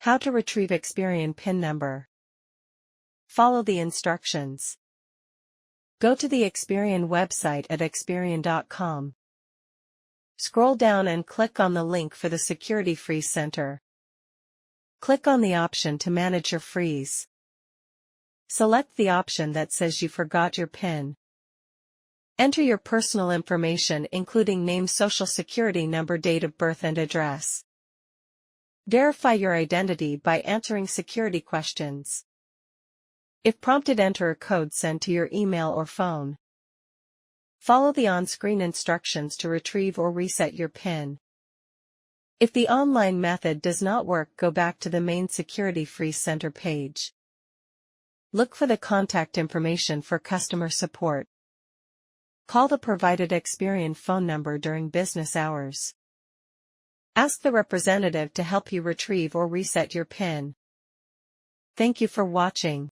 How to retrieve Experian PIN number. Follow the instructions. Go to the Experian website at experian.com. Scroll down and click on the link for the Security Freeze Center. Click on the option to manage your freeze. Select the option that says you forgot your PIN. Enter your personal information including name, social security number, date of birth and address. Verify your identity by answering security questions. If prompted, enter a code sent to your email or phone. Follow the on-screen instructions to retrieve or reset your PIN. If the online method does not work, go back to the main Security Freeze Center page. Look for the contact information for customer support. Call the provided Experian phone number during business hours. Ask the representative to help you retrieve or reset your PIN. Thank you for watching.